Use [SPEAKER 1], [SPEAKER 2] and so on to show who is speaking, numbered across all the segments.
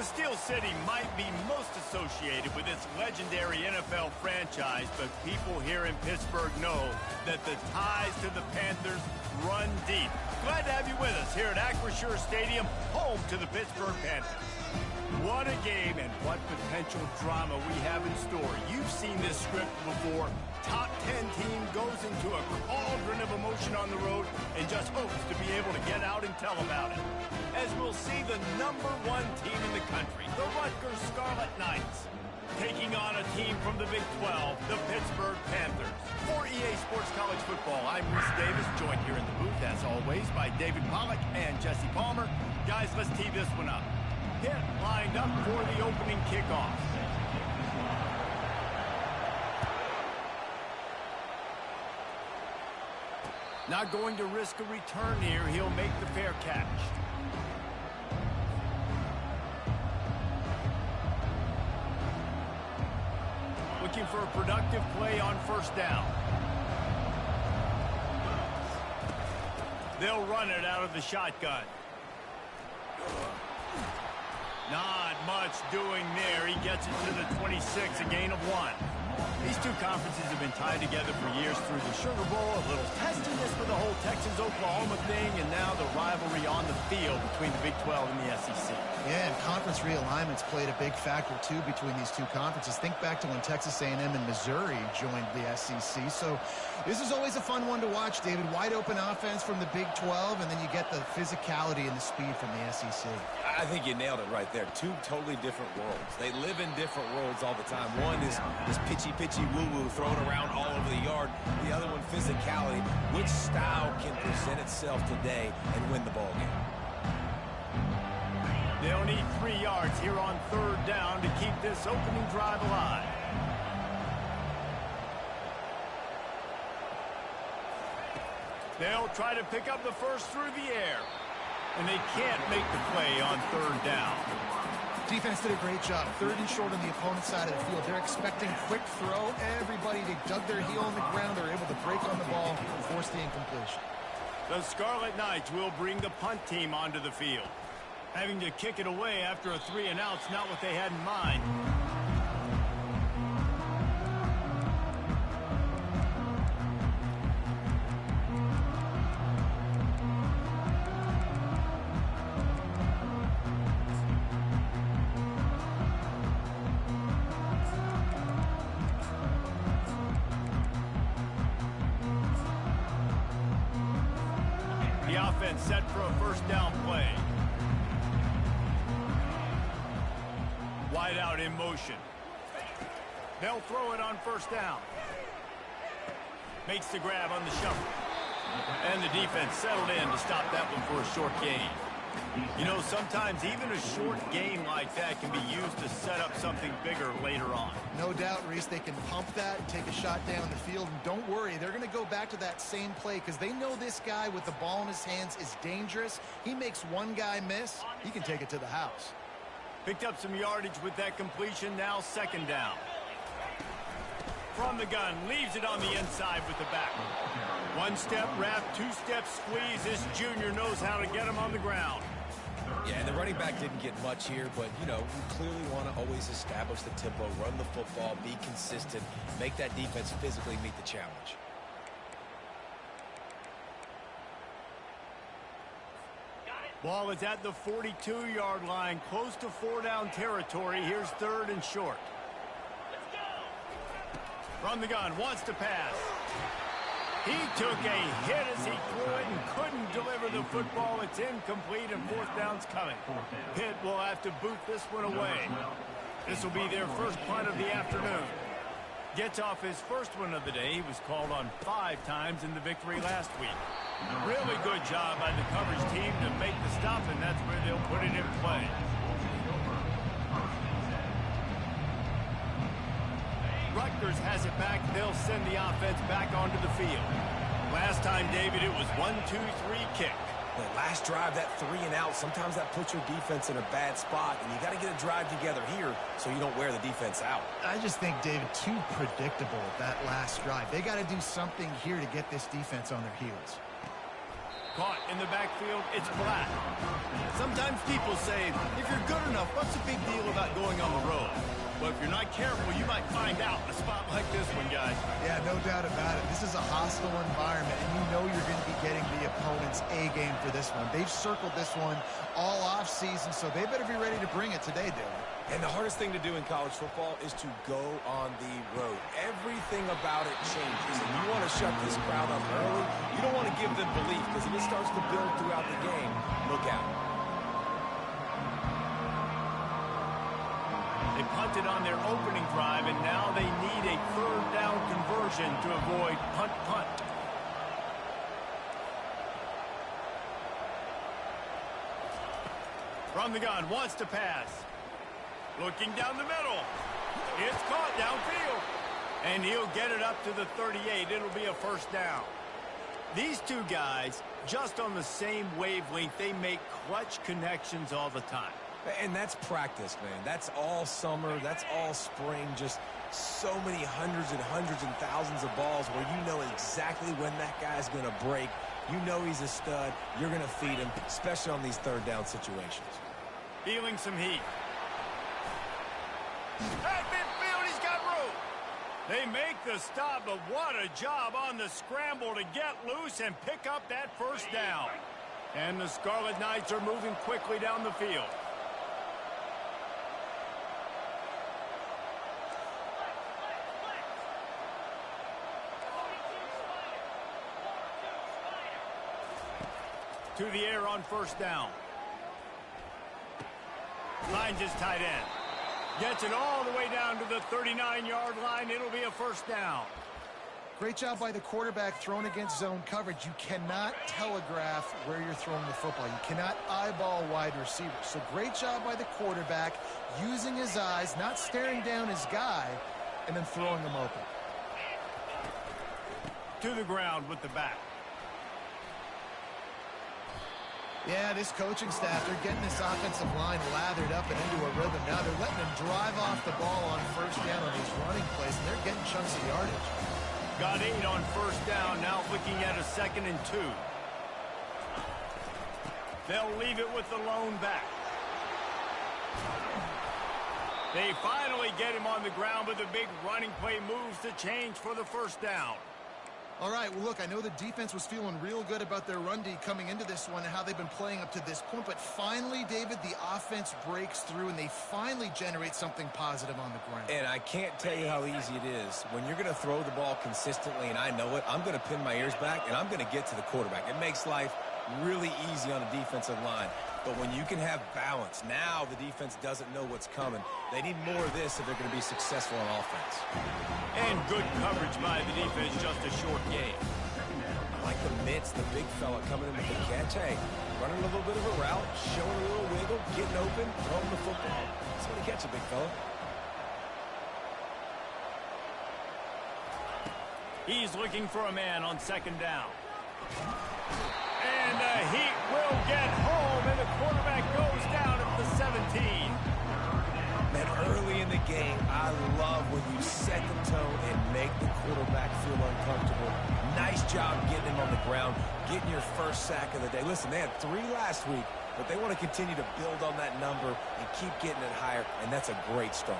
[SPEAKER 1] The Steel City might be most associated with its legendary NFL franchise, but people here in Pittsburgh know that the ties to the Panthers run deep. Glad to have you with us here at Acrisure Stadium, home to the Pittsburgh Panthers. What a game and what potential drama we have in store. You've seen this script before. Top 10 team goes into a cauldron of emotion on the road and just hopes to be able to get out and tell about it. As we'll see the #1 team in the country, the Rutgers Scarlet Knights, taking on a team from the Big 12, the Pittsburgh Panthers. For EA Sports College Football, I'm Reese Davis, joined here in the booth, as always, by David Pollack and Jesse Palmer. Guys, let's tee this one up. Pitt lined up for the opening kickoff. Not going to risk a return here. He'll make the fair catch. Looking for a productive play on first down. They'll run it out of the shotgun. Not much doing there. He gets it to the 26, a gain of 1. These two conferences have been tied together for years through the Sugar Bowl, a little testiness with the whole Texas-Oklahoma thing, and now the rivalry on the field between the Big 12 and the SEC.
[SPEAKER 2] Yeah, and conference realignments played a big factor, too, between these two conferences. Think back to when Texas A&M and Missouri joined the SEC. So this is always a fun one to watch, David. Wide open offense from the Big 12, and then you get the physicality and the speed from the SEC.
[SPEAKER 3] I think you nailed it right there. Two totally different worlds. They live in different worlds all the time. One is pitchy woo-woo thrown around all over the yard. The other one, physicality. Which style can present itself today and win the ball game?
[SPEAKER 1] They'll need 3 yards here on third down to keep this opening drive alive. They'll try to pick up the first through the air. And they can't make the play on third down.
[SPEAKER 2] Defense did a great job. 3rd and short on the opponent's side of the field. They're expecting quick throw. Everybody, they dug their heel on the ground. They're able to break on the ball and force the incompletion.
[SPEAKER 1] The Scarlet Knights will bring the punt team onto the field. Having to kick it away after a 3-and-out's not what they had in mind. The offense set for a first down play. Wide out in motion. They'll throw it on first down. Makes the grab on the shuffle. And the defense settled in to stop that one for a short gain. You know, sometimes even a short gain like that can be used to set up something bigger later on.
[SPEAKER 2] No doubt, Reese, they can pump that and take a shot down the field. And don't worry, they're going to go back to that same play because they know this guy with the ball in his hands is dangerous. He makes one guy miss, he can take it to the house.
[SPEAKER 1] Picked up some yardage with that completion, now second down. From the gun, leaves it on the inside with the back. 1-step wrap, 2-step squeeze. This junior knows how to get him on the ground.
[SPEAKER 3] Yeah, and the running back didn't get much here, but, you know, we clearly want to always establish the tempo, run the football, be consistent, make that defense physically meet the challenge.
[SPEAKER 1] Ball is at the 42-yard line, close to 4-down territory. Here's 3rd and short. From the gun, wants to pass. He took a hit as he threw it and couldn't deliver the football. It's incomplete and 4th down's coming. Pitt will have to boot this one away. This will be their first punt of the afternoon. Gets off his first one of the day. He was called on 5 times in the victory last week. Really good job by the coverage team to make the stop, and that's where they'll put it in play. Rutgers has it back. They'll send the offense back onto the field. Last time, David, it was 1-2-3 kick.
[SPEAKER 3] The last drive, that 3-and-out, sometimes that puts your defense in a bad spot, and you got to get a drive together here so you don't wear the defense out.
[SPEAKER 2] I just think, David, too predictable that last drive. They got to do something here to get this defense on their heels.
[SPEAKER 1] Caught in the backfield, it's Black. Sometimes people say, if you're good enough, what's the big deal about going on the road? Well, if you're not careful, you might find out in a spot like this one, guys.
[SPEAKER 2] Yeah, no doubt about it. This is a hostile environment, and you know you're going to be getting the opponent's A game for this one. They've circled this one all off season, so they better be ready to bring it today, David.
[SPEAKER 3] And the hardest thing to do in college football is to go on the road. Everything about it changes, and you want to shut this crowd up early. You don't want to give them belief, because if it starts to build throughout the game, look out.
[SPEAKER 1] They punted on their opening drive, and now they need a third down conversion to avoid punt. From the gun, wants to pass. Looking down the middle. It's caught downfield. And he'll get it up to the 38. It'll be a first down. These two guys, just on the same wavelength, they make clutch connections all the time.
[SPEAKER 3] And that's practice, man. That's all summer. That's all spring. Just so many hundreds and thousands of balls where you know exactly when that guy's going to break. You know he's a stud. You're going to feed him, especially on these third down situations.
[SPEAKER 1] Feeling some heat. At midfield, he's got room. They make the stop, but what a job on the scramble to get loose and pick up that first down. And the Scarlet Knights are moving quickly down the field. To the air on first down. Finds his tight end. Gets it all the way down to the 39-yard line. It'll be a first down.
[SPEAKER 2] Great job by the quarterback thrown against zone coverage. You cannot telegraph where you're throwing the football. You cannot eyeball wide receivers. So great job by the quarterback using his eyes, not staring down his guy, and then throwing him open.
[SPEAKER 1] To the ground with the back.
[SPEAKER 2] Yeah, this coaching staff, they're getting this offensive line lathered up and into a rhythm. Now they're letting them drive off the ball on first down on these running plays, and they're getting chunks of yardage.
[SPEAKER 1] Got 8 on first down, now looking at a 2nd and 2. They'll leave it with the lone back. They finally get him on the ground, but the big running play moves the change for the first down.
[SPEAKER 2] All right, well, look, I know the defense was feeling real good about their run D coming into this one and how they've been playing up to this point, but finally, David, the offense breaks through and they finally generate something positive on the ground.
[SPEAKER 3] And I can't tell you how easy it is. When you're going to throw the ball consistently, and I know it, I'm going to pin my ears back, and I'm going to get to the quarterback. It makes life really easy on a defensive line. But when you can have balance, now the defense doesn't know what's coming. They need more of this if they're going to be successful on offense.
[SPEAKER 1] And good coverage by the defense, just a short game.
[SPEAKER 3] I like the mitts, the big fella coming in with the catch. Hey, running a little bit of a route, showing a little wiggle, getting open, throwing the football. That's when you catch a big fella.
[SPEAKER 1] He's looking for a man on 2nd down. And the Heat will get home, and the quarterback goes down at the 17.
[SPEAKER 3] Man, early in the game, I love when you set the tone and make the quarterback feel uncomfortable. Nice job getting him on the ground, getting your first sack of the day. Listen, they had 3 last week, but they want to continue to build on that number and keep getting it higher, and that's a great start.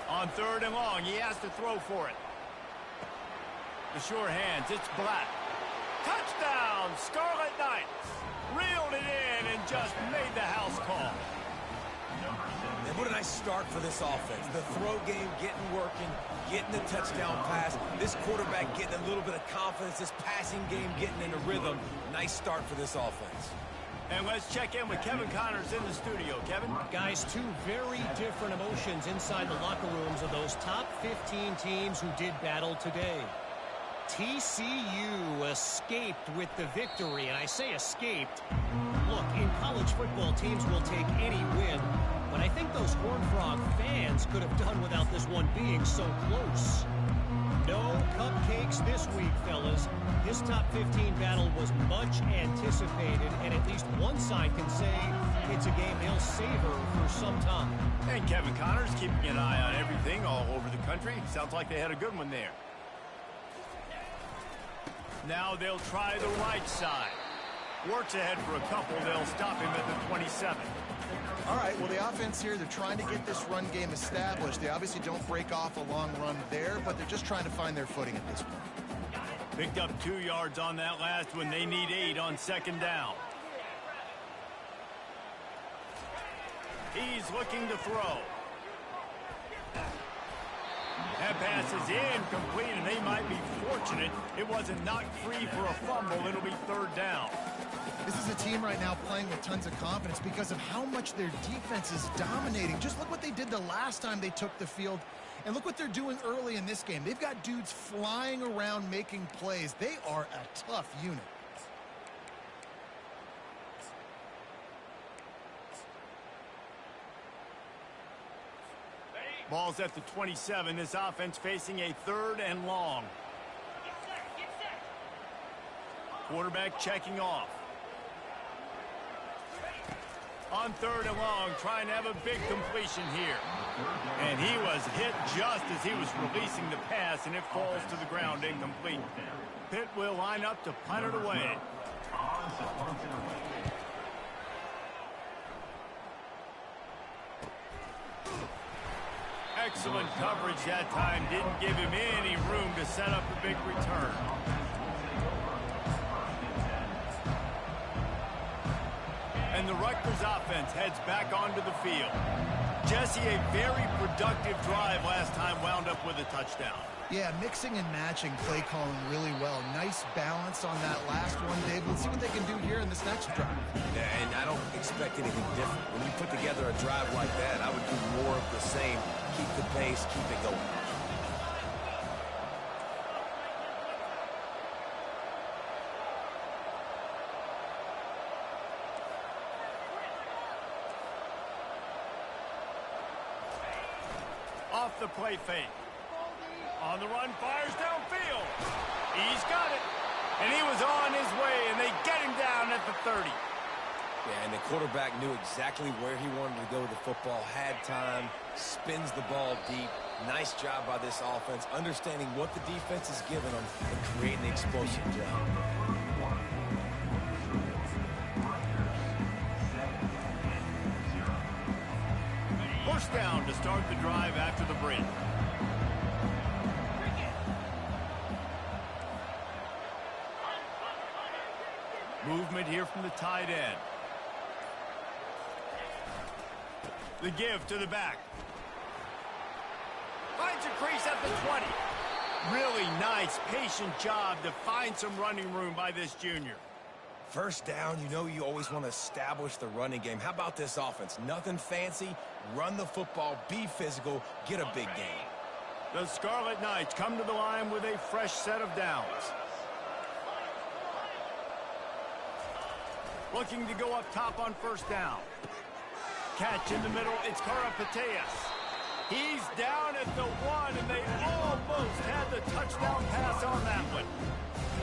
[SPEAKER 1] On 3rd and long, he has to throw for it. The sure hands, it's Black. Touchdown, Scarlet Knights. Reeled it in and just made the house call.
[SPEAKER 3] And what a nice start for this offense. The throw game getting working, getting the touchdown pass. This quarterback getting a little bit of confidence. This passing game getting in a rhythm. Nice start for this offense.
[SPEAKER 1] And let's check in with Kevin Connors in the studio. Kevin?
[SPEAKER 4] Guys, 2 very different emotions inside the locker rooms of those top 15 teams who did battle today. TCU escaped with the victory, and I say escaped. Look, in college football, teams will take any win, but I think those Horned Frog fans could have done without this one being so close. No cupcakes this week, fellas. This top 15 battle was much anticipated, and at least one side can say it's a game they'll savor for some time.
[SPEAKER 1] And Kevin Connors keeping an eye on everything all over the country. Sounds like they had a good one there. Now they'll try the right side. Works ahead for a couple. They'll stop him at the 27.
[SPEAKER 2] All right, well, the offense here, they're trying to get this run game established. They obviously don't break off a long run there, but they're just trying to find their footing at this point.
[SPEAKER 1] Picked up 2 yards on that last one. They need 8 on second down. He's looking to throw. That pass is incomplete, and they might be fortunate it wasn't knocked free for a fumble. It'll be third down.
[SPEAKER 2] This is a team right now playing with tons of confidence because of how much their defense is dominating. Just look what they did the last time they took the field, and look what they're doing early in this game. They've got dudes flying around making plays. They are a tough unit.
[SPEAKER 1] Ball's at the 27. This offense facing a 3rd and long. Quarterback checking off. On 3rd and long, trying to have a big completion here. And he was hit just as he was releasing the pass, and it falls to the ground incomplete. Pitt will line up to punt it away. Excellent coverage that time. Didn't give him any room to set up a big return. And the Rutgers offense heads back onto the field. Jesse, a very productive drive last time, wound up with a touchdown.
[SPEAKER 2] Yeah, mixing and matching play calling really well. Nice balance on that last one, Dave. Let's see what they can do here in this next drive.
[SPEAKER 3] Yeah, and I don't expect anything different. When you put together a drive like that, I would do more of the same. Keep the pace, keep it going.
[SPEAKER 1] Off the play fake. On the run, fires downfield. He's got it. And he was on his way, and they get him down at the 30.
[SPEAKER 3] Yeah, and the quarterback knew exactly where he wanted to go with the football, had time, spins the ball deep. Nice job by this offense, understanding what the defense is giving them and creating the explosive play.
[SPEAKER 1] First down to start the drive after the break. Movement here from the tight end. The give to the back. Finds a crease at the 20. Really nice, patient job to find some running room by this junior.
[SPEAKER 3] First down, you know you always want to establish the running game. How about this offense? Nothing fancy. Run the football, be physical, get a big gain.
[SPEAKER 1] The Scarlet Knights come to the line with a fresh set of downs. Looking to go up top on first down. Catch in the middle, it's Karapateas. He's down at the 1, and they almost had the touchdown pass on that one.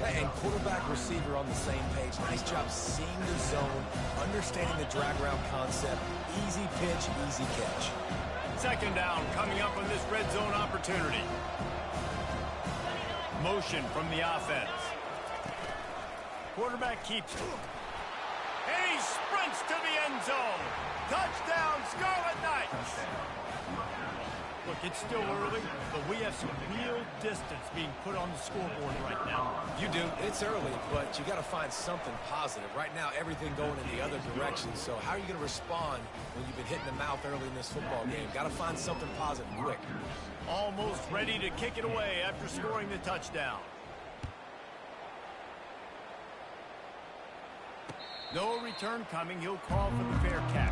[SPEAKER 3] And quarterback receiver on the same page. Nice job seeing the zone, understanding the drag route concept. Easy pitch, easy catch.
[SPEAKER 1] Second down coming up on this red zone opportunity. Motion from the offense. Quarterback keeps it. And he sprints to the end zone. Touchdown, Scarlet Knights. Look, it's still early, but we have some real distance being put on the scoreboard right now.
[SPEAKER 3] You do. It's early, but you got to find something positive. Right now, everything going in the other direction. So how are you going to respond when you've been hit in the mouth early in this football game? Got to find something positive quick.
[SPEAKER 1] Almost ready to kick it away after scoring the touchdown. No return coming. He'll call for the fair catch.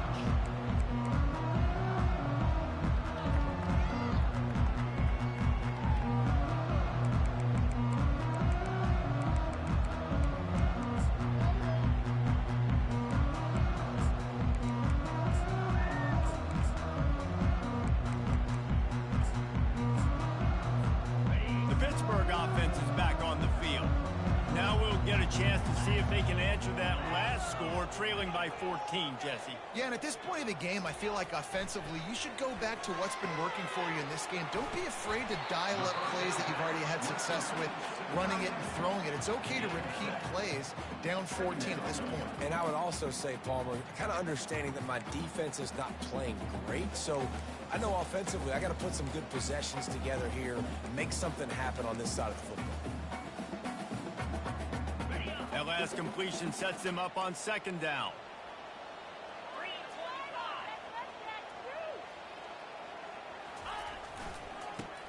[SPEAKER 1] The Pittsburgh offense is back on the field. Now we'll get a chance to see if they can answer that last score, trailing by 14, Jesse.
[SPEAKER 2] Yeah, and at this point of the game, I feel like offensively, you should go back to what's been working for you in this game. Don't be afraid to dial up plays that you've already had success with, running it and throwing it. It's okay to repeat plays down 14 at this point.
[SPEAKER 3] And I would also say, Palmer, kind of understanding that my defense is not playing great, so I know offensively I got to put some good possessions together here, make something happen on this side of the football.
[SPEAKER 1] That last completion sets him up on second down.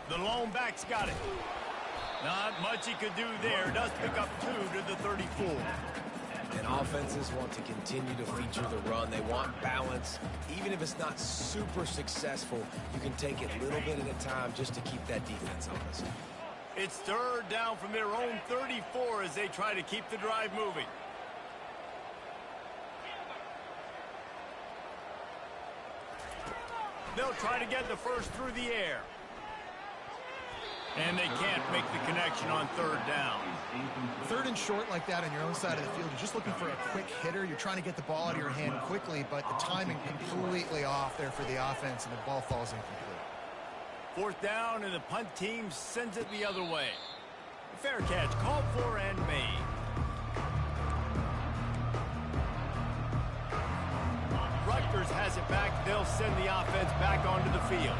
[SPEAKER 1] The lone back's got it. Not much he could do there. Does pick up 2 to the 34.
[SPEAKER 3] And offenses want to continue to feature the run. They want balance. Even if it's not super successful, you can take it a little bit at a time just to keep that defense honest.
[SPEAKER 1] It's third down from their own 34 as they try to keep the drive moving. They'll try to get the first through the air. And they can't make the connection on third down.
[SPEAKER 2] Third and short like that on your own side of the field, you're just looking for a quick hitter. You're trying to get the ball out of your hand quickly, but the timing completely off there for the offense, and the ball falls incomplete.
[SPEAKER 1] Fourth down, and the punt team sends it the other way. Fair catch, called for and made. Rutgers has it back. They'll send the offense back onto the field.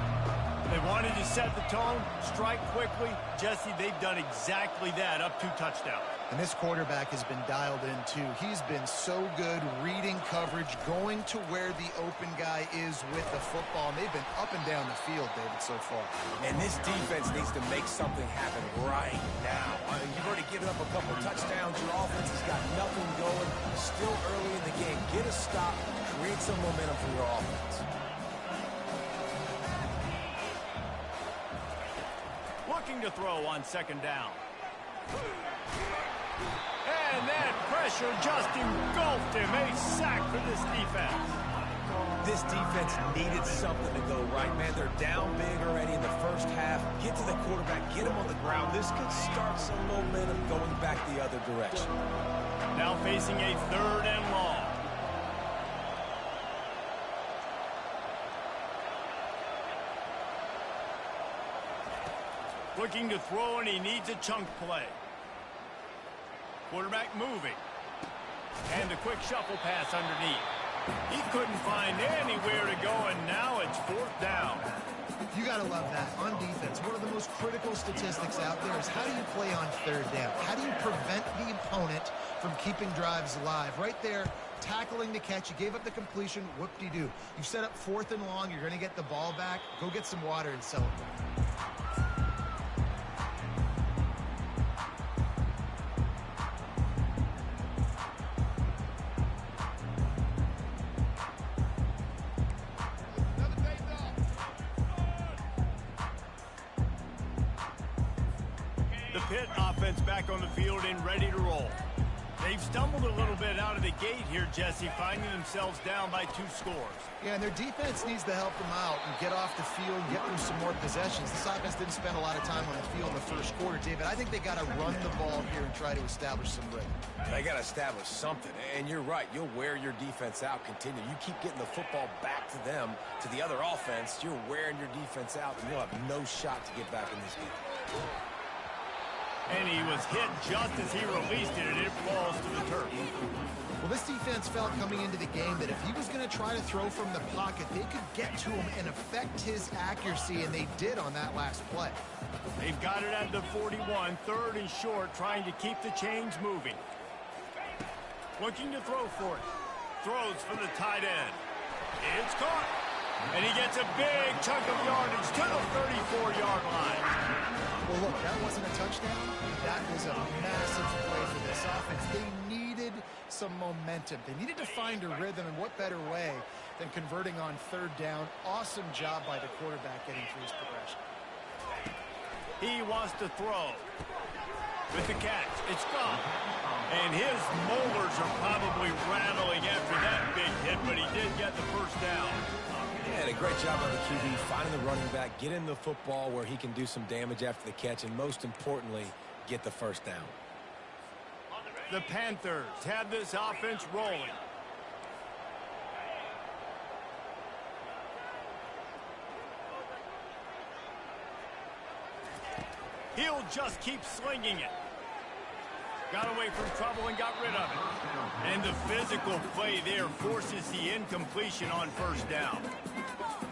[SPEAKER 1] They wanted to set the tone, strike quickly. Jesse, they've done exactly that, up 2 touchdowns.
[SPEAKER 2] And this quarterback has been dialed in, too. He's been so good reading coverage, going to where the open guy is with the football. And they've been up and down the field, David, so far.
[SPEAKER 3] And this defense needs to make something happen right now. You've already given up a couple touchdowns. Your offense has got nothing going. Still early in the game. Get a stop. Create some momentum for your offense.
[SPEAKER 1] Looking to throw on second down. And that pressure just engulfed him. A sack for this defense.
[SPEAKER 3] This defense needed something to go right, man. They're down big already in the first half. Get to the quarterback, get him on the ground. This could start some momentum going back the other direction.
[SPEAKER 1] Now facing a third and long. Looking to throw, and he needs a chunk play. Quarterback moving. And a quick shuffle pass underneath. He couldn't find anywhere to go, and now it's fourth down.
[SPEAKER 2] You got to love that. On defense, one of the most critical statistics out there is how do you play on third down? How do you prevent the opponent from keeping drives alive? Right there, tackling the catch. You gave up the completion. Whoop-de-doo. You set up fourth and long. You're going to get the ball back. Go get some water and celebrate.
[SPEAKER 1] Pitt offense back on the field and ready to roll. They've stumbled a little bit out of the gate here, Jesse, finding themselves down by 2 scores.
[SPEAKER 2] Yeah, and their defense needs to help them out and get off the field, get through some more possessions. This offense didn't spend a lot of time on the field in the first quarter, David. I think they got to run the ball here and try to establish some rhythm.
[SPEAKER 3] They got to establish something, and you're right. You'll wear your defense out. Continue. You keep getting the football back to them, to the other offense. You're wearing your defense out, and you'll have no shot to get back in this game.
[SPEAKER 1] And he was hit just as he released it, and it falls to the turf.
[SPEAKER 2] Well, this defense felt coming into the game that if he was going to try to throw from the pocket, they could get to him and affect his accuracy, and they did on that last play.
[SPEAKER 1] They've got it at the 41, third and short, trying to keep the chains moving. Looking to throw for it. Throws for the tight end. It's caught. And he gets a big chunk of yardage to the 34-yard line.
[SPEAKER 2] Well, look, that wasn't a touchdown. That was a massive play for this offense. They needed some momentum. They needed to find a rhythm, and what better way than converting on third down. Awesome job by the quarterback getting through his progression.
[SPEAKER 1] He wants to throw. With the catch, it's gone. And his molars are probably rattling after that big hit, but he did get the first down.
[SPEAKER 3] Yeah, and a great job by the QB, finding the running back, getting the football where he can do some damage after the catch, and most importantly, get the first down.
[SPEAKER 1] The Panthers have this offense rolling. He'll just keep slinging it. Got away from trouble and got rid of it. And the physical play there forces the incompletion on first down.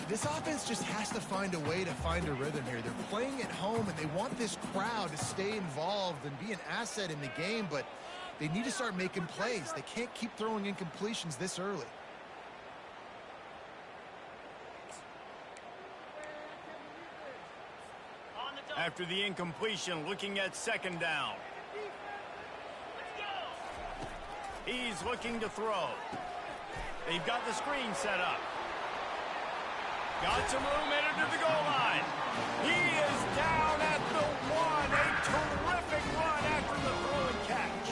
[SPEAKER 2] This offense just has to find a way to find a rhythm here. They're playing at home, and they want this crowd to stay involved and be an asset in the game, but they need to start making plays. They can't keep throwing incompletions this early.
[SPEAKER 1] After the incompletion, looking at second down. He's looking to throw. They've got the screen set up. Got some room, headed to the goal line. He is down at the 1. A terrific run after the throw and catch.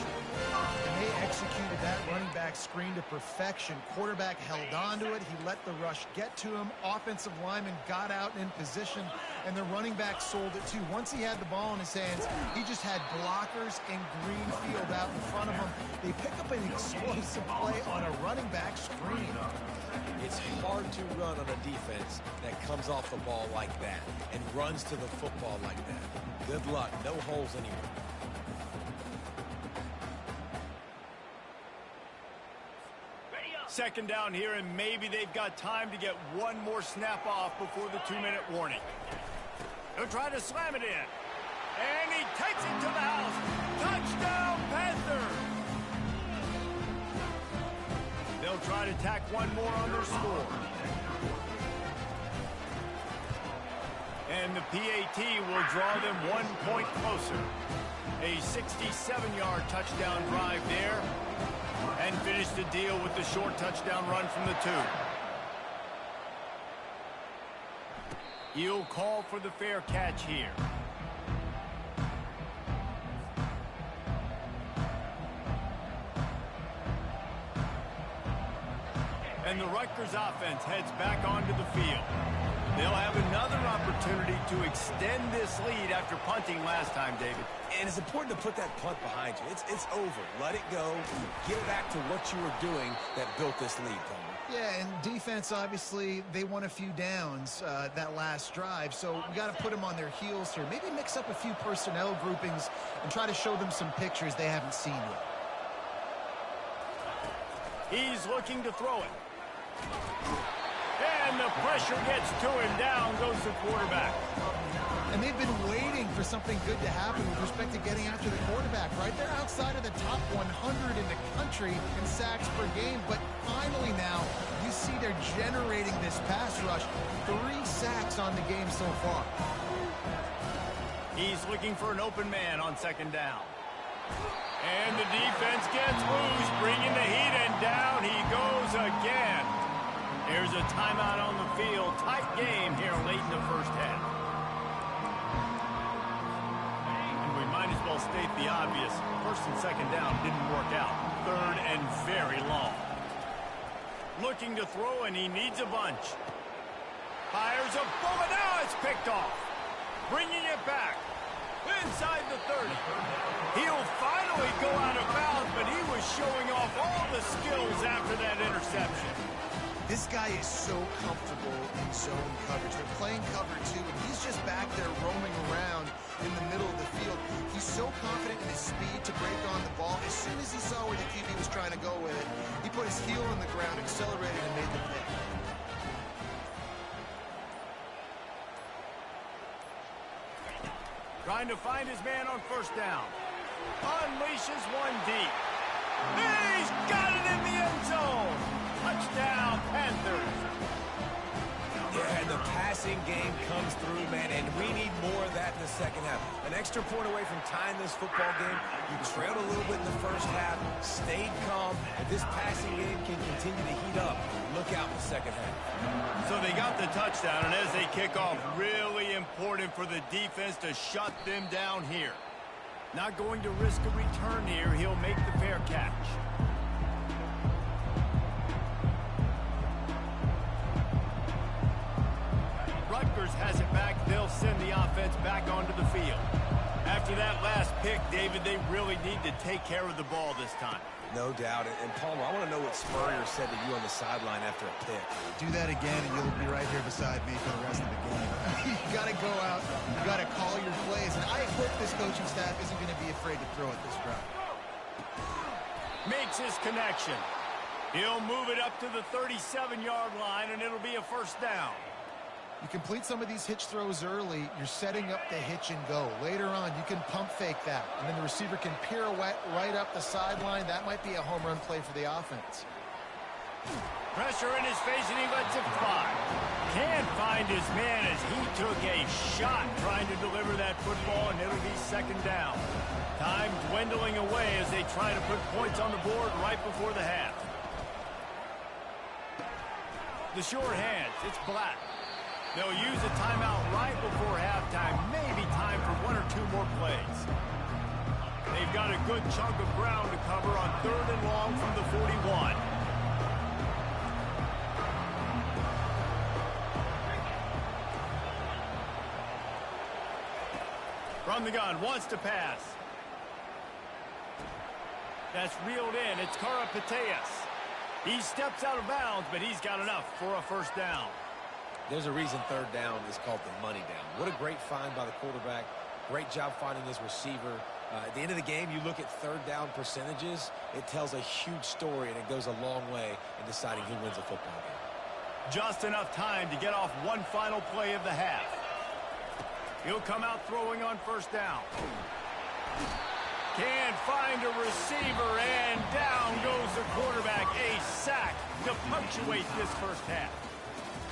[SPEAKER 2] And they executed that running back screen to perfection. Quarterback held on to it. He let the rush get to him. Offensive lineman got out in position, and the running back sold it too. Once he had the ball in his hands, he just had blockers and green field out in front of him. They pick up an explosive play on a running back screen.
[SPEAKER 3] It's hard to run on a defense that comes off the ball like that and runs to the football like that. Good luck. No holes anywhere.
[SPEAKER 1] Second down here, and maybe they've got time to get one more snap off before the 2-minute warning. He'll try to slam it in. And he takes it to the house. Touchdown, Panthers! They'll try to tack one more on their score. And the PAT will draw them 1 point closer. A 67-yard touchdown drive there. And finish the deal with the short touchdown run from the 2. He'll call for the fair catch here. And the Rutgers offense heads back onto the field. They'll have another opportunity to extend this lead after punting last time, David.
[SPEAKER 3] And it's important to put that punt behind you. It's over. Let it go. Get back to what you were doing that built this lead, Palmer.
[SPEAKER 2] Yeah, and defense, obviously, they won a few downs that last drive, so we got to put them on their heels here. Maybe mix up a few personnel groupings and try to show them some pictures they haven't seen yet.
[SPEAKER 1] He's looking to throw it. And the pressure gets to him. Down goes the quarterback.
[SPEAKER 2] And they've been waiting for something good to happen with respect to getting after the quarterback, right? They're outside of the top 100 in the country in sacks per game, but finally now you see they're generating this pass rush. 3 sacks on the game so far.
[SPEAKER 1] He's looking for an open man on second down. And the defense gets loose, bringing the heat, and down he goes again. There's a timeout on the field. Tight game here late in the first half. And we might as well state the obvious. First and second down didn't work out. Third and very long. Looking to throw, and he needs a bunch. Fires a bullet. Now it's picked off. Bringing it back. Inside the 30. He'll finally go out of bounds, but he was showing off all the skills after that interception.
[SPEAKER 2] This guy is so comfortable in zone coverage. They're playing cover 2, and he's just back there roaming around in the middle of the field. He's so confident in his speed to break on the ball. As soon as he saw where the QB was trying to go with it, he put his heel on the ground, accelerated, and made the pick.
[SPEAKER 1] Trying to find his man on first down. Unleashes one deep. He's got it in the end zone. Touchdown, Panthers.
[SPEAKER 3] Yeah, and the passing game comes through, man, and we need more of that in the second half. An extra point away from tying this football game. You trailed a little bit in the first half, stayed calm. If this passing game can continue to heat up, look out in the second half.
[SPEAKER 1] So they got the touchdown, and as they kick off, really important for the defense to shut them down here. Not going to risk a return here. He'll make the fair catch. Rutgers has it back. They'll send the offense back onto the field. After that last pick, David, they really need to take care of the ball this time.
[SPEAKER 3] No doubt. And Palmer, I want to know what Spurrier said to you on the sideline after a pick.
[SPEAKER 2] Do that again, and you'll be right here beside me for the rest of the game. You got to go out. You got to call your plays. And I hope this coaching staff isn't going to be afraid to throw it this route.
[SPEAKER 1] Makes his connection. He'll move it up to the 37-yard line, and it'll be a first down.
[SPEAKER 2] You complete some of these hitch throws early, you're setting up the hitch and go. Later on, you can pump fake that, and then the receiver can pirouette right up the sideline. That might be a home run play for the offense.
[SPEAKER 1] Pressure in his face, and he lets it fly. Can't find his man as he took a shot trying to deliver that football, and it'll be second down. Time dwindling away as they try to put points on the board right before the half. The short hands, it's Black. They'll use a timeout right before halftime. Maybe time for one or two more plays. They've got a good chunk of ground to cover on 3rd and long from the 41. From the gun, wants to pass. That's reeled in. It's Karapateas. He steps out of bounds, but he's got enough for a first down.
[SPEAKER 3] There's a reason 3rd down is called the money down. What a great find by the quarterback. Great job finding his receiver. At the end of the game, you look at 3rd down percentages. It tells a huge story, and it goes a long way in deciding who wins a football game.
[SPEAKER 1] Just enough time to get off one final play of the half. He'll come out throwing on first down. Can't find a receiver, and down goes the quarterback. A sack to punctuate this first half.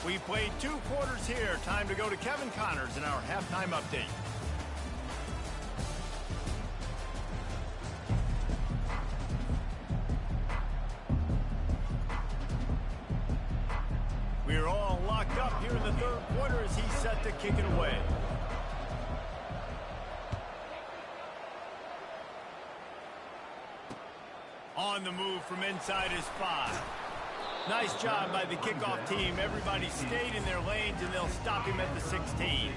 [SPEAKER 1] We played 2 quarters here. Time to go to Kevin Connors in our halftime update. We're all locked up here in the 3rd quarter as he's set to kick it away. On the move from inside his 5. Nice job by the kickoff team. Everybody stayed in their lanes, and they'll stop him at the 16.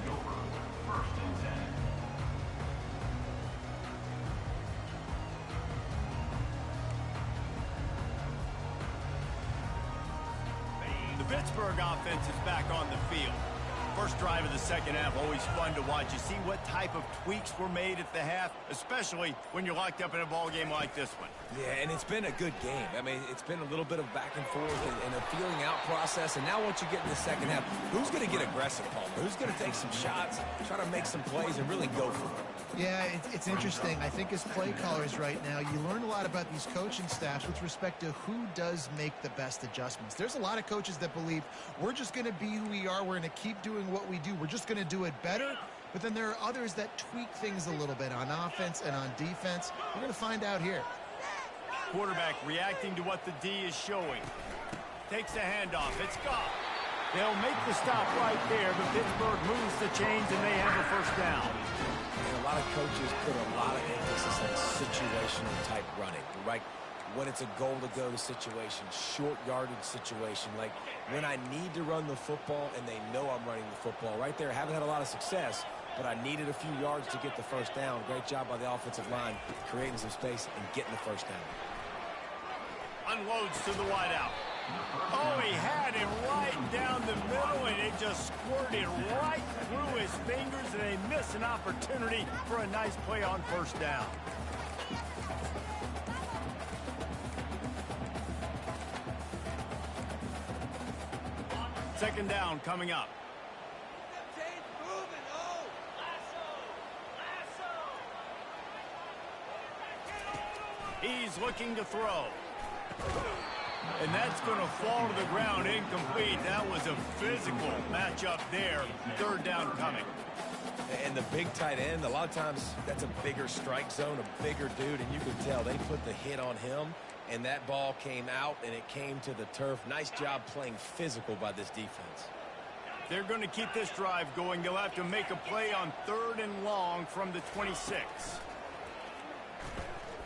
[SPEAKER 1] The Pittsburgh offense is back on the field. First drive of the second half, always fun to watch. You see what type of tweaks were made at the half, especially when you're locked up in a ball game like this one.
[SPEAKER 3] Yeah, and it's been a good game. I mean, it's been a little bit of back and forth and a feeling out process. And now once you get in the second half, who's going to get aggressive, Palmer? Who's going to take some shots, try to make some plays, and really go for it?
[SPEAKER 2] Yeah, it's interesting. I think as play callers right now, you learn a lot about these coaching staffs with respect to who does make the best adjustments. There's a lot of coaches that believe we're just going to be who we are. We're going to keep doing what we do. We're just going to do it better. But then there are others that tweak things a little bit on offense and on defense. We're going to find out here.
[SPEAKER 1] Quarterback reacting to what the D is showing. Takes a handoff. It's Goff. They'll make the stop right there, but Pittsburgh moves the chains, and they have a first down.
[SPEAKER 3] And a lot of coaches put a lot of emphasis on situational type running, right? When it's a goal-to-go situation, short yardage situation, like when I need to run the football and they know I'm running the football. Right there, haven't had a lot of success, but I needed a few yards to get the first down. Great job by the offensive line, creating some space and getting the first down.
[SPEAKER 1] Unloads to the wideout. Oh, he had him right down the middle, and it just squirted right through his fingers, and they miss an opportunity for a nice play on first down. Second down coming up. He's looking to throw. And that's going to fall to the ground incomplete. That was a physical matchup there. Third down coming.
[SPEAKER 3] And the big tight end, a lot of times that's a bigger strike zone, a bigger dude, and you can tell they put the hit on him, and that ball came out, and it came to the turf. Nice job playing physical by this defense.
[SPEAKER 1] They're going to keep this drive going. They'll have to make a play on 3rd and long from the 26.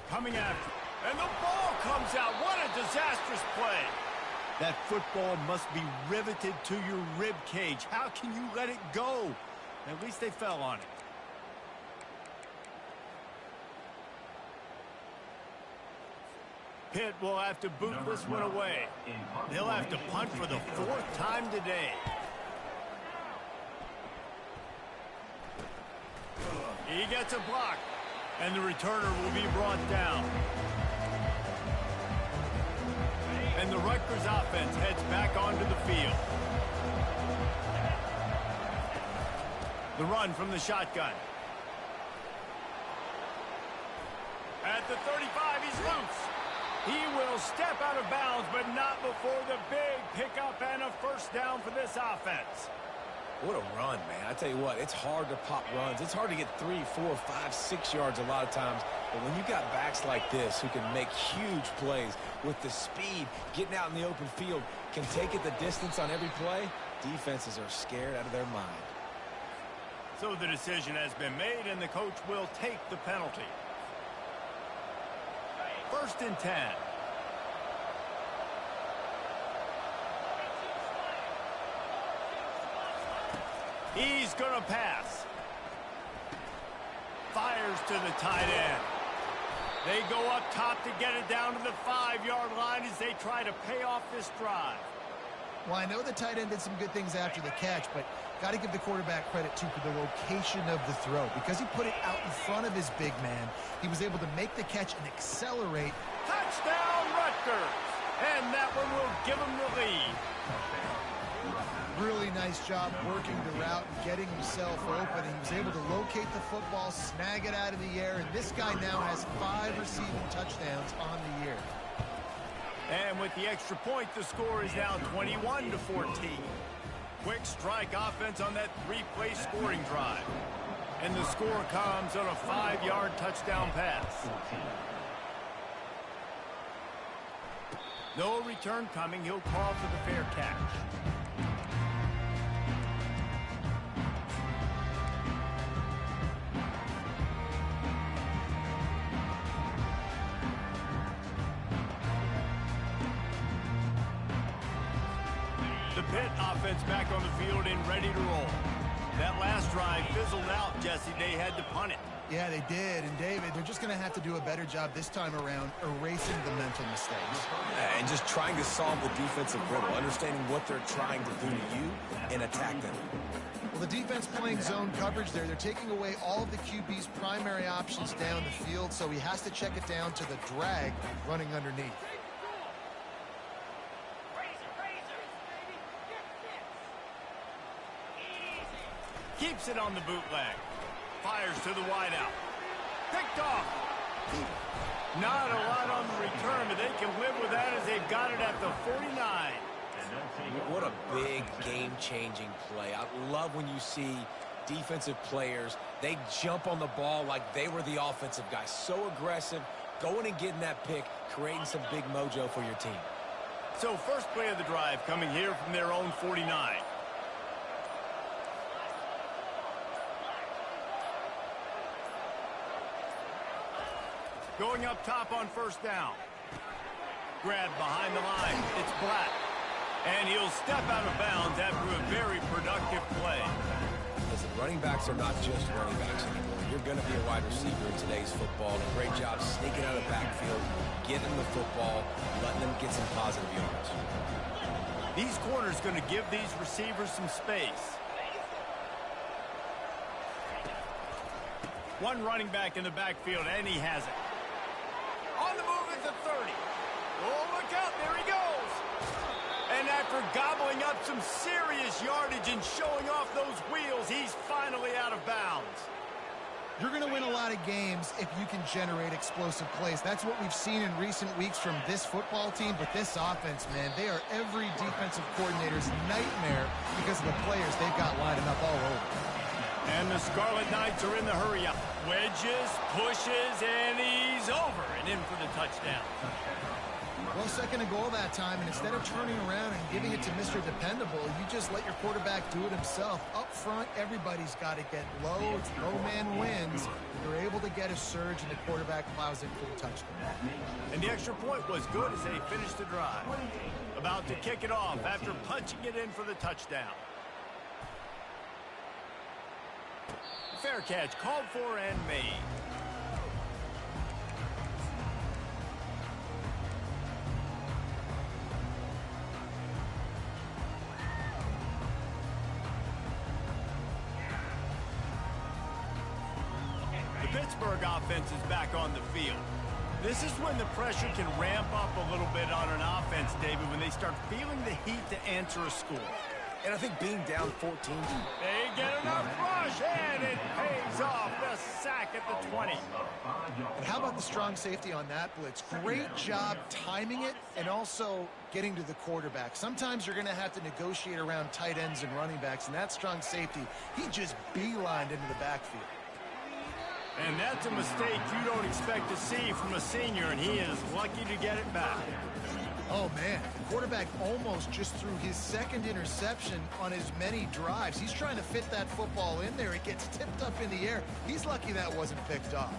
[SPEAKER 1] Coming after. And the ball comes out. What a disastrous play. That football must be riveted to your rib cage. How can you let it go? At least they fell on it. Pitt will have to boot this one away. They'll have to punt for the 4th time today. He gets a block, and the returner will be brought down. And the Rutgers offense heads back onto the field. The run from the shotgun. At the 35, he's loose. He will step out of bounds, but not before the big pickup and a first down for this offense.
[SPEAKER 3] What a run, man. I tell you what, it's hard to pop runs. It's hard to get 3, 4, 5, 6 yards a lot of times. But when you got backs like this who can make huge plays with the speed, getting out in the open field, can take it the distance on every play, defenses are scared out of their mind.
[SPEAKER 1] So the decision has been made, and the coach will take the penalty. 1st and 10. He's going to pass. Fires to the tight end. They go up top to get it down to the 5-yard line as they try to pay off this drive.
[SPEAKER 2] Well, I know the tight end did some good things after the catch, but got to give the quarterback credit, too, for the location of the throw. Because he put it out in front of his big man, he was able to make the catch and accelerate.
[SPEAKER 1] Touchdown, Rutgers! And that one will give him the lead.
[SPEAKER 2] Really nice job working the route and getting himself open. He was able to locate the football, snag it out of the air, and this guy now has 5 receiving touchdowns on the year.
[SPEAKER 1] And with the extra point, the score is now 21-14. Quick strike offense on that 3-play scoring drive. And the score comes on a 5-yard touchdown pass. No return coming. He'll call for the fair catch. The Pitt offense back on the field and ready to roll. That last drive fizzled out, Jesse. They had to punt it.
[SPEAKER 2] Yeah, they did. And, David, they're just going to have to do a better job this time around erasing the mental mistakes.
[SPEAKER 3] And just trying to solve the defensive riddle, understanding what they're trying to do to you and attack them.
[SPEAKER 2] Well, the defense playing zone coverage there. They're taking away all of the QB's primary options down the field, so he has to check it down to the drag running underneath.
[SPEAKER 1] Keeps it on the bootleg. Fires to the wideout. Picked off. Not a lot on the return, but they can live with that as they've got it at the 49.
[SPEAKER 3] What a big game-changing play. I love when you see defensive players, they jump on the ball like they were the offensive guy. So aggressive, going and getting that pick, creating some big mojo for your team.
[SPEAKER 1] So first play of the drive coming here from their own 49. Going up top on first down. Grabbed behind the line. It's Black. And he'll step out of bounds after a very productive play.
[SPEAKER 3] Listen, running backs are not just running backs anymore. You're going to be a wide receiver in today's football. And a great job sneaking out of the backfield, getting the football, letting them get some positive yards.
[SPEAKER 1] These corners going to give these receivers some space. One running back in the backfield, and he has it. On the move at the 30. Oh, look out. There he goes. And after gobbling up some serious yardage and showing off those wheels, he's finally out of bounds.
[SPEAKER 2] You're going to win a lot of games if you can generate explosive plays. That's what we've seen in recent weeks from this football team. But this offense, man, they are every defensive coordinator's nightmare because of the players they've got lining up all over.
[SPEAKER 1] And the Scarlet Knights are in the hurry-up. Wedges, pushes, and he's over and in for the touchdown.
[SPEAKER 2] Well, second and goal that time, and instead of turning around and giving it to Mr. Dependable, you just let your quarterback do it himself. Up front, everybody's got to get low. It's low man wins. They're able to get a surge, and the quarterback plows in for the touchdown.
[SPEAKER 1] And the extra point was good as they finished the drive. About to kick it off after punching it in for the touchdown. Fair catch called for and made. Pittsburgh offense is back on the field. This is when the pressure can ramp up a little bit on an offense, David, when they start feeling the heat to answer a score.
[SPEAKER 3] And I think being down 14.
[SPEAKER 1] They get enough rush, and it pays off. The sack at the 20.
[SPEAKER 2] And how about the strong safety on that blitz? Great job timing it and also getting to the quarterback. Sometimes you're going to have to negotiate around tight ends and running backs, and that strong safety, he just beelined into the backfield.
[SPEAKER 1] And that's a mistake you don't expect to see from a senior, and he is lucky to get it back.
[SPEAKER 2] Oh, man, the quarterback almost just threw his second interception on as many drives. He's trying to fit that football in there. It gets tipped up in the air. He's lucky that wasn't picked off.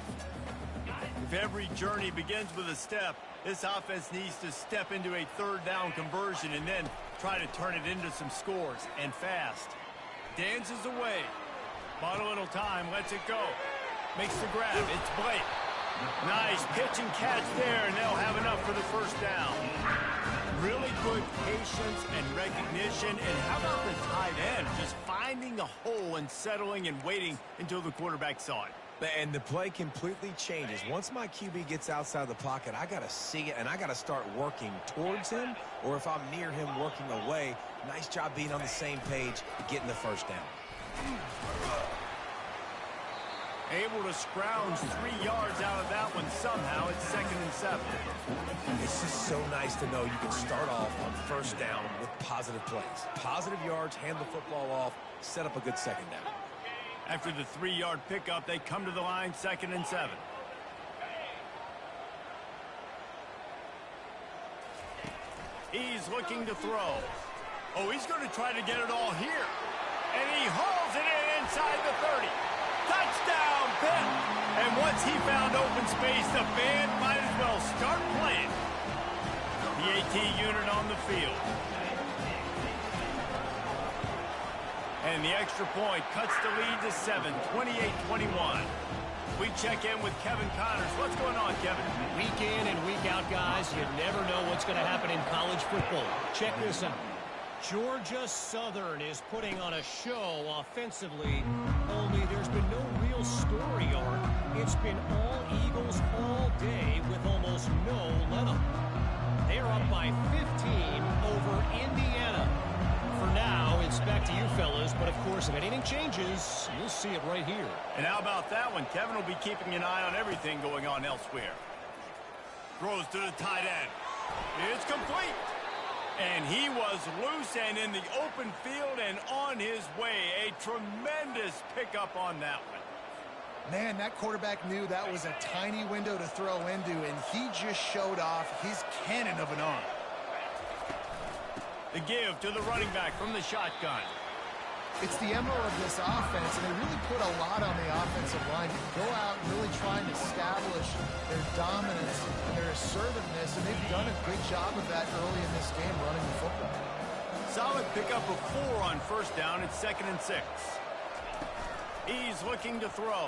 [SPEAKER 1] If every journey begins with a step, this offense needs to step into a third down conversion and then try to turn it into some scores, and fast. Dances away. Bought a little time, lets it go. Makes the grab. It's Blake. Nice pitch and catch there, and they'll have enough for the first down. Really good patience and recognition. And how about the tight end? Just finding a hole and settling and waiting until the quarterback saw it.
[SPEAKER 3] And the play completely changes. Once my QB gets outside the pocket, I got to see it, and I got to start working towards him, or if I'm near him, working away. Nice job being on the same page, getting the first down.
[SPEAKER 1] Able to scrounge 3 yards out of that one somehow. It's 2nd and 7.
[SPEAKER 3] It's just so nice to know you can start off on first down with positive plays. Positive yards, hand the football off, set up a good second down.
[SPEAKER 1] After the 3-yard pickup, they come to the line, 2nd and 7. He's looking to throw. Oh, he's going to try to get it all here. And he hauls it in inside the 30. Touchdown, Pitt! And once he found open space, the band might as well start playing. The AT unit on the field. And the extra point cuts the lead to 7, 28-21. We check in with Kevin Connors. What's going on, Kevin?
[SPEAKER 4] Week in and week out, guys, you never know what's going to happen in college football. Check this out. Georgia Southern is putting on a show offensively, only there's been no real story arc. It's been all Eagles all day with almost no let-up. They're up by 15 over Indiana. For now, it's back to you fellas, but of course, if anything changes, you'll see it right here.
[SPEAKER 1] And how about that one? Kevin will be keeping an eye on everything going on elsewhere. Throws to the tight end. It's complete. And he was loose and in the open field and on his way. A tremendous pickup on that one.
[SPEAKER 2] Man, that quarterback knew that was a tiny window to throw into, and he just showed off his cannon of an arm.
[SPEAKER 1] The give to the running back from the shotgun.
[SPEAKER 2] It's the MO of this offense, and they really put a lot on the offensive line to go out and really try and establish their dominance and their assertiveness, and they've done a good job of that early in this game running the football.
[SPEAKER 1] Solid pickup of 4 on first down. It's 2nd and 6. He's looking to throw.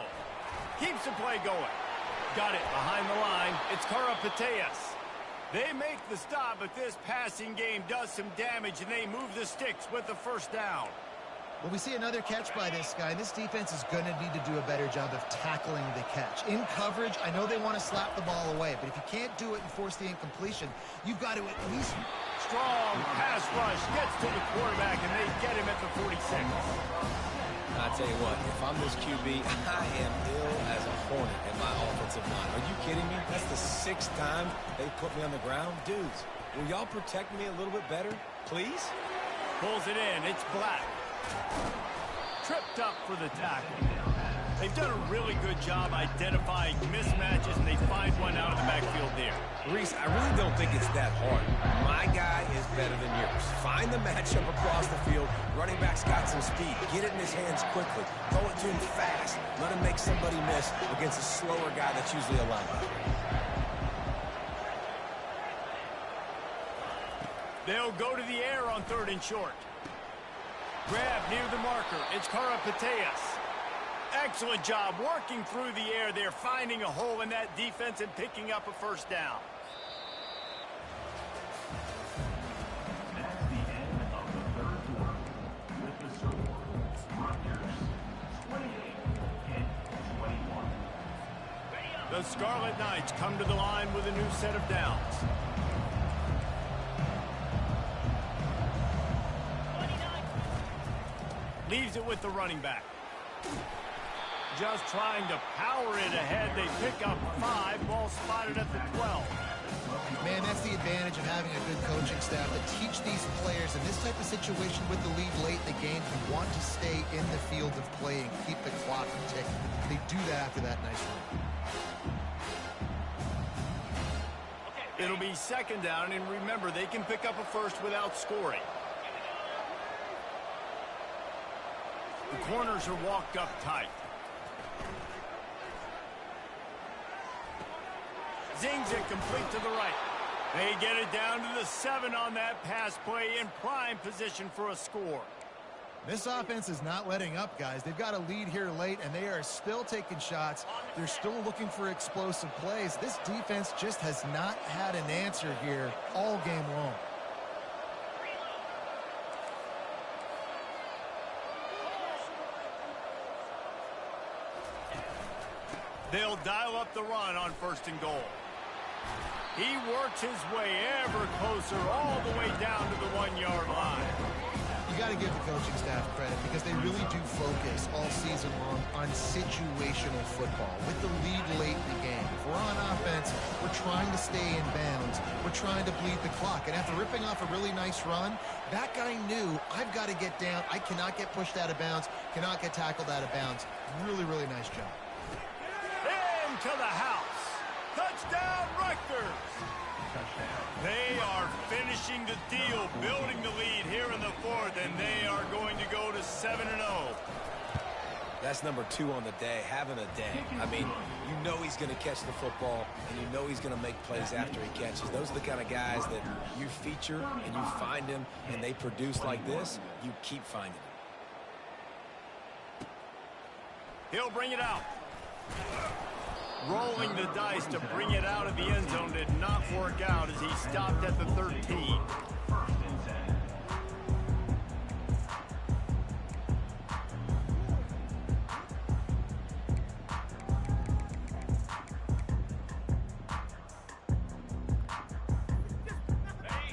[SPEAKER 1] Keeps the play going. Got it behind the line. It's Karapateas. They make the stop, but this passing game does some damage, and they move the sticks with the first down.
[SPEAKER 2] Well, we see another catch by this guy. This defense is going to need to do a better job of tackling the catch. In coverage, I know they want to slap the ball away, but if you can't do it and force the incompletion, you've got to at least...
[SPEAKER 1] Strong pass rush gets to the quarterback, and they get him at the 46.
[SPEAKER 3] I tell you what, if I'm this QB, I am ill as a hornet in my offensive line. Are you kidding me? That's the 6th time they put me on the ground. Dudes, will y'all protect me a little bit better, please?
[SPEAKER 1] Pulls it in. It's Black. Tripped up for the tackle. They've done a really good job identifying mismatches, and they find one out of the backfield there.
[SPEAKER 3] Reese, I really don't think it's that hard. My guy is better than yours. Find the matchup across the field. Running back's got some speed. Get it in his hands quickly. Throw it to him fast. Let him make somebody miss against a slower guy that's usually a linebacker.
[SPEAKER 1] They'll go to the air on 3rd and short. Grab near the marker. It's Karapateas. Excellent job working through the air there, finding a hole in that defense and picking up a first down.
[SPEAKER 5] That's the end of the 3rd quarter with the score Rutgers 28 and 21.
[SPEAKER 1] The Scarlet Knights come to the line with a new set of downs. Leaves it with the running back. Just trying to power it ahead. They pick up 5, ball spotted at the 12.
[SPEAKER 2] Man, that's the advantage of having a good coaching staff to teach these players in this type of situation with the lead late in the game to want to stay in the field of play and keep the clock ticking. They do that after that nice run.
[SPEAKER 1] It'll be second down, and remember, they can pick up a first without scoring. The corners are walked up tight. Zings it complete to the right. They get it down to the 7 on that pass play in prime position for a score.
[SPEAKER 2] This offense is not letting up, guys. They've got a lead here late, and they are still taking shots. They're still looking for explosive plays. This defense just has not had an answer here all game long.
[SPEAKER 1] They'll dial up the run on 1st and goal. He works his way ever closer all the way down to the 1-yard line.
[SPEAKER 2] You got to give the coaching staff credit because they really do focus all season long on situational football with the lead late in the game. If we're on offense, we're trying to stay in bounds. We're trying to bleed the clock. And after ripping off a really nice run, that guy knew, I've got to get down. I cannot get pushed out of bounds, cannot get tackled out of bounds. Really, really nice job.
[SPEAKER 1] Into the house. Touchdown, Rutgers. They are finishing the deal, building the lead here in the 4th, and they are going to go to 7-0.
[SPEAKER 3] That's number 2 on the day, having a day. I mean, you know he's going to catch the football, and you know he's going to make plays after he catches. Those are the kind of guys that you feature, and you find him, and they produce like this, you keep finding him.
[SPEAKER 1] He'll bring it out. Rolling the dice to bring it out of the end zone did not work out as he stopped at the 13.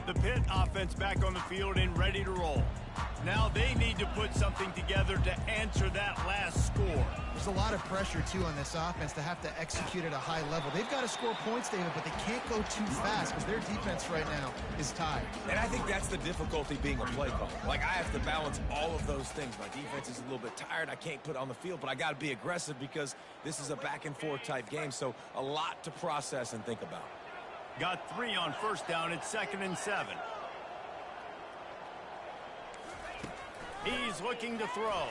[SPEAKER 1] The Pitt offense back on the field and ready to roll. Now they need to put something together to answer that last score.
[SPEAKER 2] There's a lot of pressure, too, on this offense to have to execute at a high level. They've got to score points, David, but they can't go too fast because their defense right now is tired.
[SPEAKER 3] And I think that's the difficulty being a play caller. Like, I have to balance all of those things. My defense is a little bit tired. I can't put it on the field, but I got to be aggressive because this is a back-and-forth type game, so a lot to process and think about.
[SPEAKER 1] Got 3 on 1st down. It's 2nd and 7. He's looking to throw.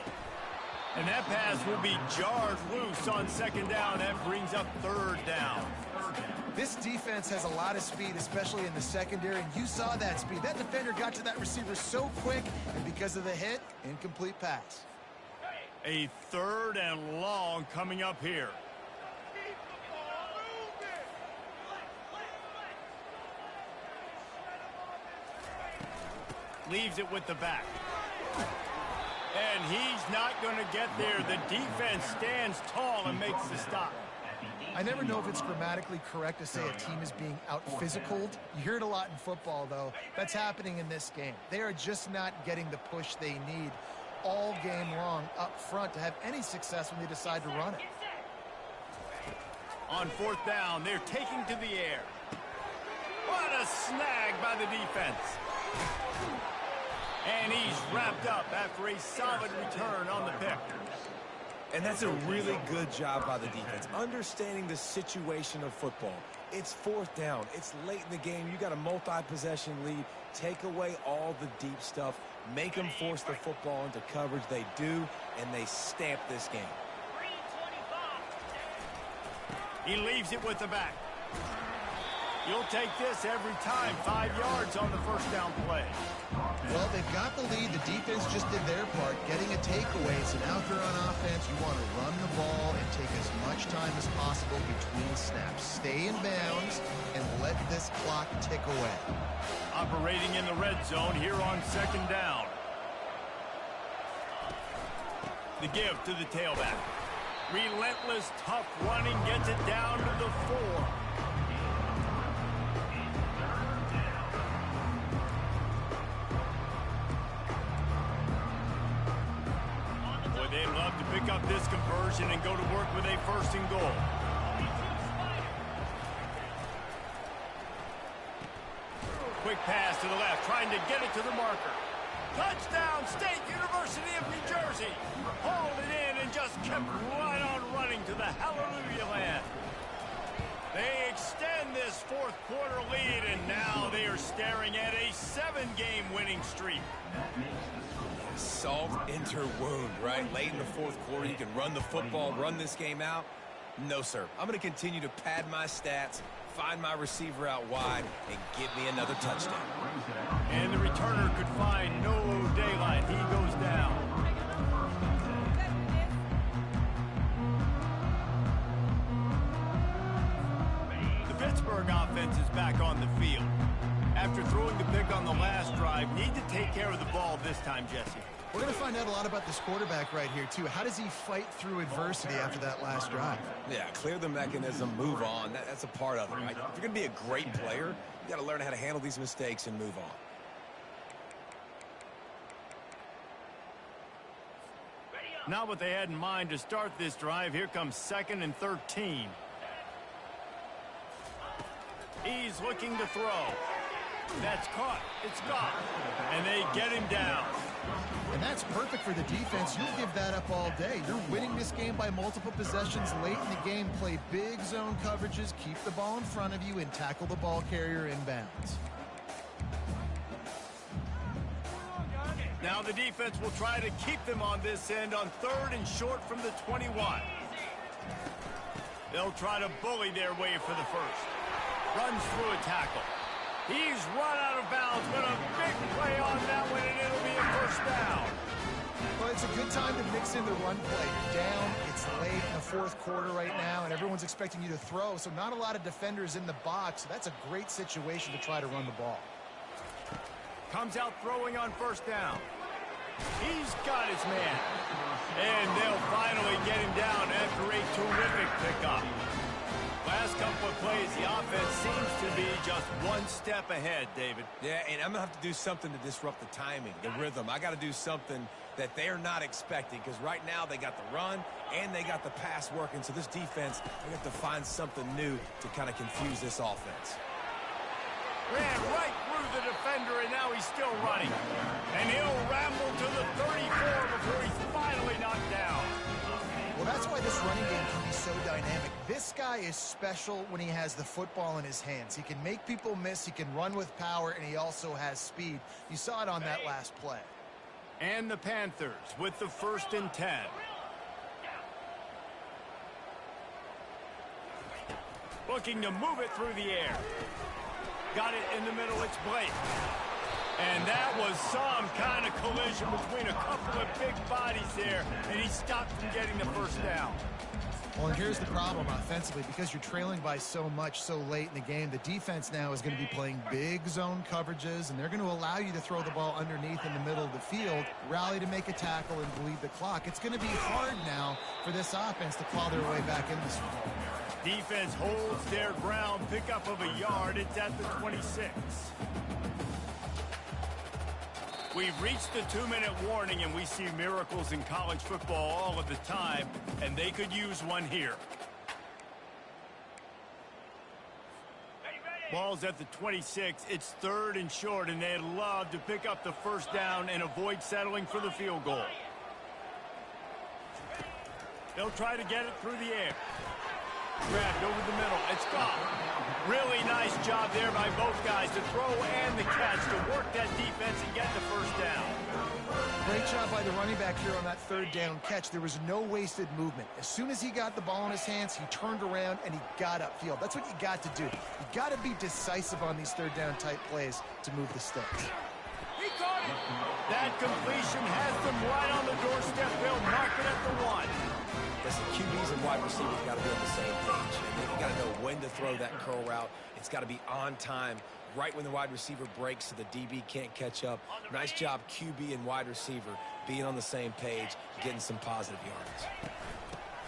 [SPEAKER 1] And that pass will be jarred loose on 2nd down. That brings up 3rd down.
[SPEAKER 2] This defense has a lot of speed, especially in the secondary, and you saw that speed. That defender got to that receiver so quick, and because of the hit, incomplete pass.
[SPEAKER 1] A 3rd and long coming up here. Leaves it with the back. And he's not going to get there. The defense stands tall and makes the stop.
[SPEAKER 2] I never know if it's grammatically correct to say a team is being out-physicaled. You hear it a lot in football, though. That's happening in this game. They are just not getting the push they need all game long up front to have any success when they decide to run it.
[SPEAKER 1] On 4th down, they're taking to the air. What a snag by the defense. And he's wrapped up after a solid return on the pick.
[SPEAKER 3] And that's a really good job by the defense, understanding the situation of football. It's 4th down. It's late in the game. You got a multi-possession lead. Take away all the deep stuff. Make them force the football into coverage. They do, and they stamp this game.
[SPEAKER 1] He leaves it with the back. You'll take this every time. 5 yards on the 1st down play.
[SPEAKER 2] Well, they've got the lead. The defense just did their part, getting a takeaway. So now if they're on offense, you want to run the ball and take as much time as possible between snaps. Stay in bounds and let this clock tick away.
[SPEAKER 1] Operating in the red zone here on 2nd down. The give to the tailback. Relentless, tough running gets it down to the 4. Boy, they'd love to pick up this conversion and go to work with a 1st and goal. Quick pass to the left, trying to get it to the marker. Touchdown, State University of New Jersey. Hauled it in and just kept right on running to the hallelujah land. They extend this 4th quarter lead, and now they are staring at a 7-game winning streak.
[SPEAKER 3] Salt into wound, right? Late in the 4th quarter, you can run the football, run this game out. No, sir. I'm going to continue to pad my stats, find my receiver out wide, and give me another touchdown.
[SPEAKER 1] And the returner could find no daylight. He goes down. The Pittsburgh offense is back on the field. After throwing the pick on the last drive, need to take care of the ball this time, Jesse.
[SPEAKER 2] We're going to find out a lot about this quarterback right here, too. How does he fight through adversity after that last drive?
[SPEAKER 3] Yeah, clear the mechanism, move on. That's a part of it, right? If you're going to be a great player, you got to learn how to handle these mistakes and move on.
[SPEAKER 1] Not what they had in mind to start this drive. Here comes 2nd and 13. He's looking to throw. That's caught. It's gone. And they get him down.
[SPEAKER 2] And that's perfect for the defense. You'll give that up all day. You're winning this game by multiple possessions late in the game. Play big zone coverages, keep the ball in front of you, and tackle the ball carrier inbounds.
[SPEAKER 1] Now the defense will try to keep them on this end on 3rd and short from the 21. They'll try to bully their way for the 1st. Runs through a tackle. He's run out of bounds, but a big play on that one, and it'll be a 1st down.
[SPEAKER 2] Well, it's a good time to mix in the run play. You're down, it's late in the 4th quarter right now, and everyone's expecting you to throw, so not a lot of defenders in the box. So that's a great situation to try to run the ball.
[SPEAKER 1] Comes out throwing on 1st down. He's got his man. And they'll finally get him down after a terrific pickup. Last couple of plays, the offense seems to be just one step ahead, David.
[SPEAKER 3] Yeah, and I'm going to have to do something to disrupt the timing, the rhythm. I got to do something that they're not expecting, because right now they got the run and they got the pass working. So this defense, they have to find something new to kind of confuse this offense.
[SPEAKER 1] Ran right through the defender, and now he's still running. And he'll ramble to the 34 before he's finally knocked down.
[SPEAKER 2] Well, that's why this running game can be so dynamic. This guy is special when he has the football in his hands. He can make people miss, he can run with power, and he also has speed. You saw it on that last play.
[SPEAKER 1] And the Panthers with the 1st and 10. Looking to move it through the air. Got it in the middle, it's Blake. And that was some kind of collision between a couple of big bodies there, and he stopped from getting the 1st down.
[SPEAKER 2] Well, and here's the problem offensively. Because you're trailing by so much so late in the game, the defense now is going to be playing big zone coverages, and they're going to allow you to throw the ball underneath in the middle of the field, rally to make a tackle, and bleed the clock. It's going to be hard now for this offense to claw their way back in this one.
[SPEAKER 1] Defense holds their ground, pickup of a yard. It's at the 26. We've reached the 2-minute warning, and we see miracles in college football all of the time, and they could use one here. Ball's at the 26. It's 3rd and short, and they'd love to pick up the 1st down and avoid settling for the field goal. They'll try to get it through the air. Grabbed over the middle. It's gone. Really nice job there by both guys to throw and the catch to work that defense and get the 1st down.
[SPEAKER 2] Great job by the running back here on that 3rd down catch. There was no wasted movement. As soon as he got the ball in his hands, he turned around and he got upfield. That's what you got to do. You got to be decisive on these 3rd down type plays to move the sticks.
[SPEAKER 1] He caught it. That completion has them right on the doorstep. They'll mark it at the 1.
[SPEAKER 3] Listen, QBs and wide receivers got to be on the same page. You got to know when to throw that curl route. It's got to be on time, right when the wide receiver breaks so the DB can't catch up. Nice job, QB and wide receiver, being on the same page, getting some positive yards.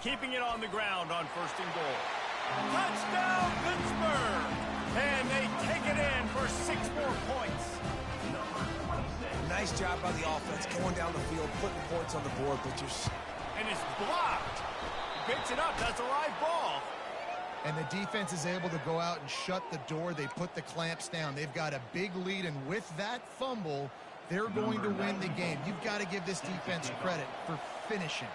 [SPEAKER 1] keeping it on the ground on 1st and goal. Touchdown, Pittsburgh! And they take it in for 6 more points.
[SPEAKER 3] Nice job by the offense going down the field, putting points on the board, but just...
[SPEAKER 1] And it's blocked. Picks it up. That's a live ball.
[SPEAKER 2] And the defense is able to go out and shut the door. They put the clamps down. They've got a big lead, and with that fumble, they're going to win the game. You've got to give this defense credit for finishing.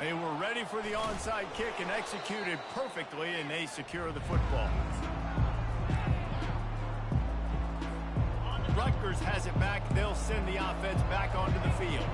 [SPEAKER 1] They were ready for the onside kick and executed perfectly, and they secure the football. Rutgers has it back. They'll send the offense back onto the field.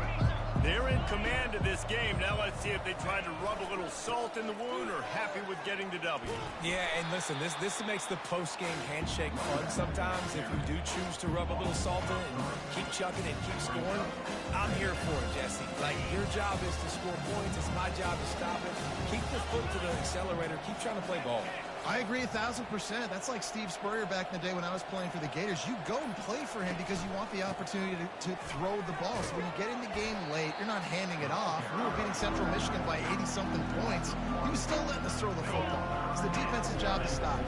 [SPEAKER 1] They're in command of this game. Now let's see if they try to rub a little salt in the wound or happy with getting the W.
[SPEAKER 3] Yeah, and listen, this makes the post-game handshake fun sometimes. If you do choose to rub a little salt in it and keep chucking and keep scoring, I'm here for it, Jesse. Like, your job is to score points. It's my job to stop it. Keep the foot to the accelerator. Keep trying to play ball.
[SPEAKER 2] I agree 1,000%. That's like Steve Spurrier back in the day when I was playing for the Gators. You go and play for him because you want the opportunity to throw the ball. So when you get in the game late, you're not handing it off. We were beating Central Michigan by 80-something points. He was still letting us throw the football. It's the defense's job to stop.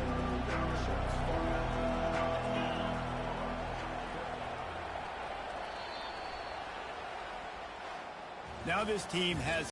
[SPEAKER 1] Now this team has